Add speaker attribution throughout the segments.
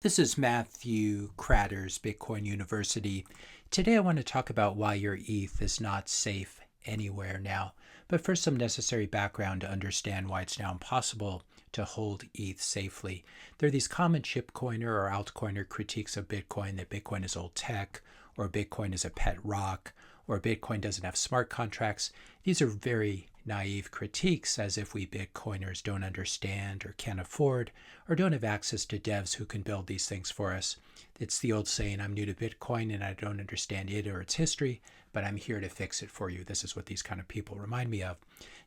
Speaker 1: This is Matthew Kratter's Bitcoin University. Today I want to talk about why your ETH is not safe anywhere now. But first, some necessary background to understand why it's now impossible to hold ETH safely. There are these common shitcoiner or altcoiner critiques of Bitcoin, that Bitcoin is old tech, or Bitcoin is a pet rock, or Bitcoin doesn't have smart contracts. These are very naive critiques, as if we Bitcoiners don't understand or can't afford or don't have access to devs who can build these things for us. It's the old saying, I'm new to Bitcoin and I don't understand it or its history, but I'm here to fix it for you. This is what these kind of people remind me of.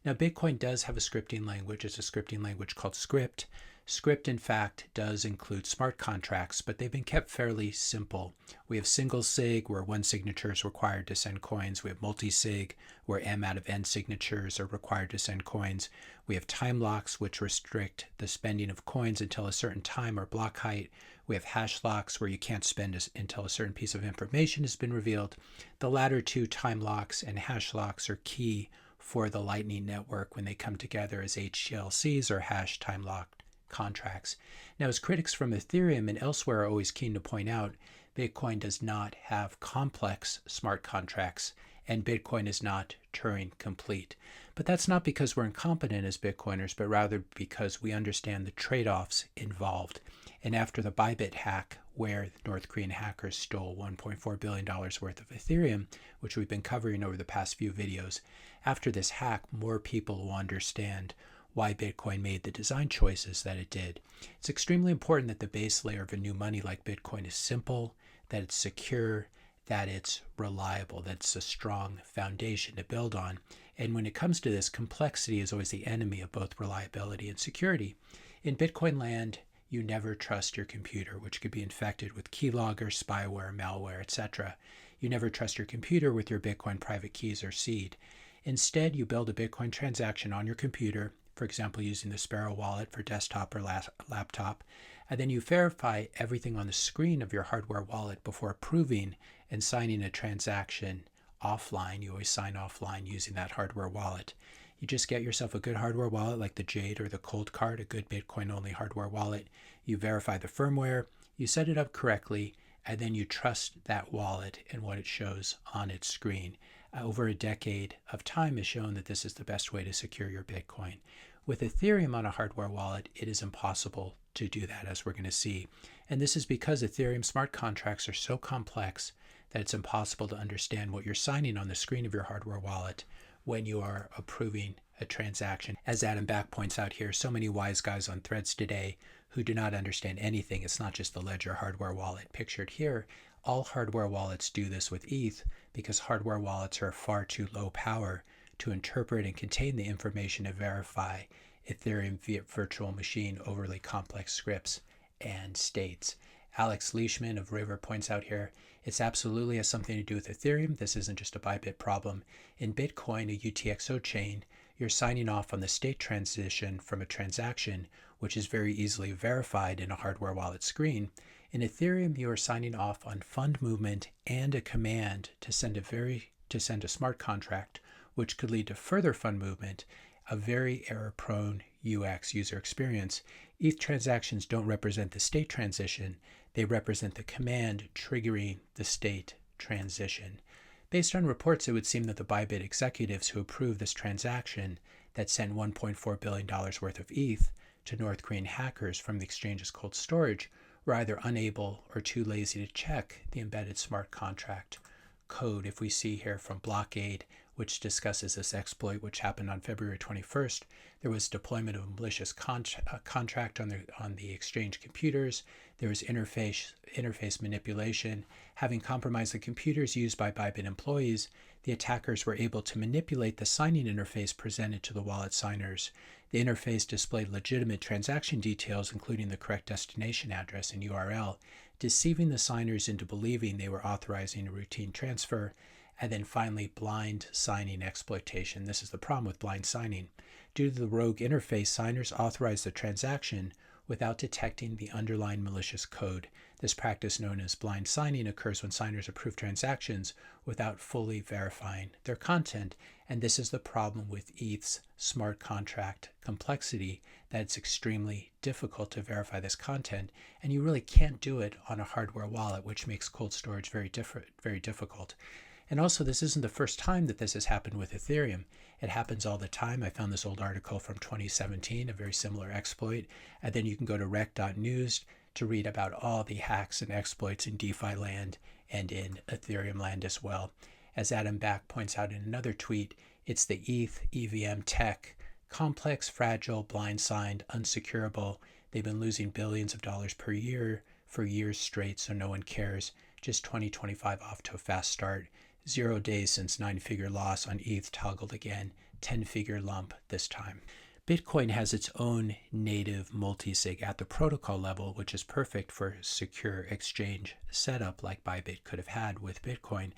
Speaker 1: Now, Bitcoin does have a scripting language. It's a scripting language called Script. Script, in fact, does include smart contracts, but they've been kept fairly simple. We have single sig, where one signature is required to send coins. We have multisig, where M out of N signatures are required to send coins. We have time locks, which restrict the spending of coins until a certain time or block height. We have hash locks, where you can't spend until a certain piece of information has been revealed. The latter two, time locks and hash locks, are key for the Lightning Network when they come together as HTLCs, or hash time locked contracts. Now, as critics from Ethereum and elsewhere are always keen to point out, Bitcoin does not have complex smart contracts, and Bitcoin is not Turing complete. But that's not because we're incompetent as Bitcoiners, but rather because we understand the trade-offs involved. And after the Bybit hack, where North Korean hackers stole $1.4 billion worth of Ethereum, which we've been covering over the past few videos, after this hack, more people will understand why Bitcoin made the design choices that it did. It's extremely important that the base layer of a new money like Bitcoin is simple, that it's secure, that it's reliable, that it's a strong foundation to build on. And when it comes to this, complexity is always the enemy of both reliability and security. In Bitcoin land, you never trust your computer, which could be infected with keylogger, spyware, malware, etc. You never trust your computer with your Bitcoin private keys or seed. Instead, you build a Bitcoin transaction on your computer, for example, using the Sparrow wallet for desktop or laptop, and then you verify everything on the screen of your hardware wallet before approving and signing a transaction offline. You always sign offline using that hardware wallet. You just get yourself a good hardware wallet like the Jade or the Cold Card, a good Bitcoin-only hardware wallet. You verify the firmware, you set it up correctly, and then you trust that wallet and what it shows on its screen. Over a decade of time has shown that this is the best way to secure your Bitcoin. With Ethereum on a hardware wallet, it is impossible to do that, as we're going to see. And this is because Ethereum smart contracts are so complex that it's impossible to understand what you're signing on the screen of your hardware wallet when you are approving a transaction. As Adam Back points out here, so many wise guys on threads today who do not understand anything. It's not just the Ledger hardware wallet pictured here. All hardware wallets do this with ETH because hardware wallets are far too low power to interpret and contain the information to verify Ethereum virtual machine overly complex scripts and states. Alex Leishman of River points out here, it's absolutely has something to do with Ethereum. This isn't just a Bybit problem. In Bitcoin, a UTXO chain, you're signing off on the state transition from a transaction, which is very easily verified in a hardware wallet screen. In Ethereum, you are signing off on fund movement and a command to send a smart contract, which could lead to further fund movement, a very error-prone UX user experience. ETH transactions don't represent the state transition. They represent the command triggering the state transition. Based on reports, it would seem that the Bybit executives who approved this transaction that sent $1.4 billion worth of ETH to North Korean hackers from the exchange's cold storage were either unable or too lazy to check the embedded smart contract code. If we see here from Blockade, which discusses this exploit, which happened on February 21st, there was deployment of a malicious contract on the exchange computers. There was interface manipulation. Having compromised the computers used by Bybit employees, the attackers were able to manipulate the signing interface presented to the wallet signers. The interface displayed legitimate transaction details, including the correct destination address and URL, deceiving the signers into believing they were authorizing a routine transfer. And then finally, blind signing exploitation. This is the problem with blind signing. Due to the rogue interface, signers authorized the transaction without detecting the underlying malicious code. This practice, known as blind signing, occurs when signers approve transactions without fully verifying their content. And this is the problem with ETH's smart contract complexity, that it's extremely difficult to verify this content, and you really can't do it on a hardware wallet, which makes cold storage very difficult. And also, this isn't the first time that this has happened with Ethereum. It happens all the time. I found this old article from 2017, a very similar exploit. And then you can go to rec.news to read about all the hacks and exploits in DeFi land and in Ethereum land as well. As Adam Back points out in another tweet, it's the ETH EVM tech, complex, fragile, blind-signed, unsecurable. They've been losing billions of dollars per year for years straight, so no one cares. Just 2025 off to a fast start. 0 days since 9-figure loss on ETH toggled again, 10-figure lump this time. Bitcoin has its own native multisig at the protocol level, which is perfect for secure exchange setup like Bybit could have had with Bitcoin.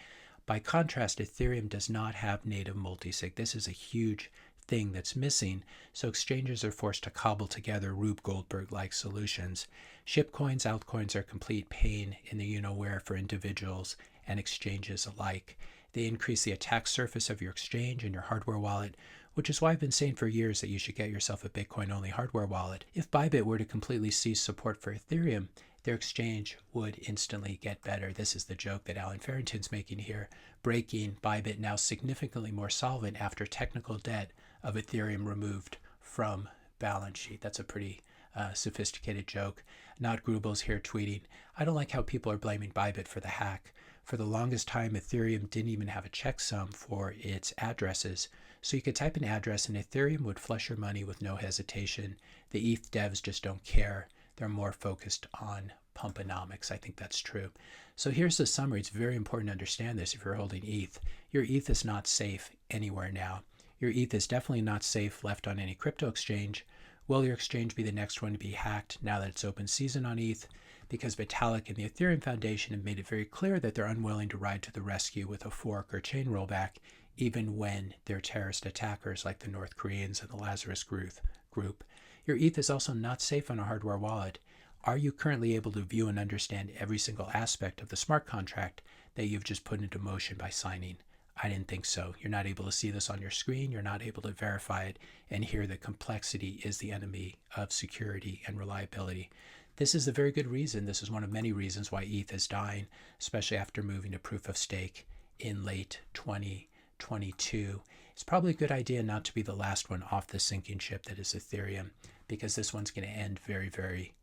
Speaker 1: By contrast, Ethereum does not have native multisig. This is a huge thing that's missing, so exchanges are forced to cobble together Rube Goldberg-like solutions. Shitcoins, altcoins are complete pain in the you-know-where for individuals and exchanges alike. They increase the attack surface of your exchange and your hardware wallet, which is why I've been saying for years that you should get yourself a Bitcoin-only hardware wallet. If Bybit were to completely cease support for Ethereum, their exchange would instantly get better. This is the joke that Alan Farrington's making here. Breaking, Bybit now significantly more solvent after technical debt of Ethereum removed from balance sheet. That's a pretty sophisticated joke. Not Grubel's here tweeting, I don't like how people are blaming Bybit for the hack. For the longest time, Ethereum didn't even have a checksum for its addresses. So you could type an address and Ethereum would flush your money with no hesitation. The ETH devs just don't care. They're more focused on pumponomics. I think that's true. So here's the summary. It's very important to understand this if you're holding ETH. Your ETH is not safe anywhere now. Your ETH is definitely not safe left on any crypto exchange. Will your exchange be the next one to be hacked now that it's open season on ETH? Because Vitalik and the Ethereum Foundation have made it very clear that they're unwilling to ride to the rescue with a fork or chain rollback, even when they're terrorist attackers like the North Koreans and the Lazarus group. Your ETH is also not safe on a hardware wallet. Are you currently able to view and understand every single aspect of the smart contract that you've just put into motion by signing? I didn't think so. You're not able to see this on your screen. You're not able to verify it. And here the complexity is the enemy of security and reliability. This is a very good reason. This is one of many reasons why ETH is dying, especially after moving to proof of stake in late 2022. It's probably a good idea not to be the last one off the sinking ship that is Ethereum, because this one's going to end very, very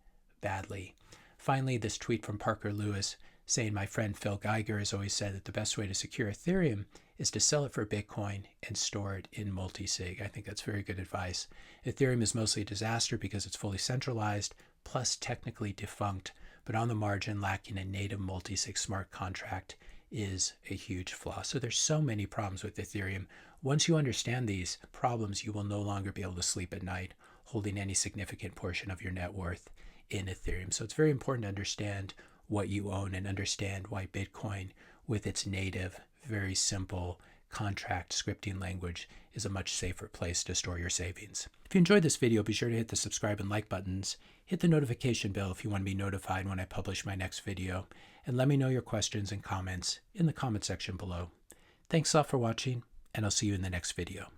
Speaker 1: badly. Finally, this tweet from Parker Lewis saying, my friend Phil Geiger has always said that the best way to secure Ethereum is to sell it for Bitcoin and store it in multisig. I think that's very good advice. Ethereum is mostly a disaster because it's fully centralized, plus technically defunct, but on the margin lacking a native multisig smart contract is a huge flaw. So there's so many problems with Ethereum. Once you understand these problems, you will no longer be able to sleep at night holding any significant portion of your net worth in Ethereum. So it's very important to understand what you own and understand why Bitcoin, with its native, very simple contract scripting language, is a much safer place to store your savings. If you enjoyed this video, be sure to hit the subscribe and like buttons. Hit the notification bell if you want to be notified when I publish my next video. And let me know your questions and comments in the comment section below. Thanks a lot for watching, and I'll see you in the next video.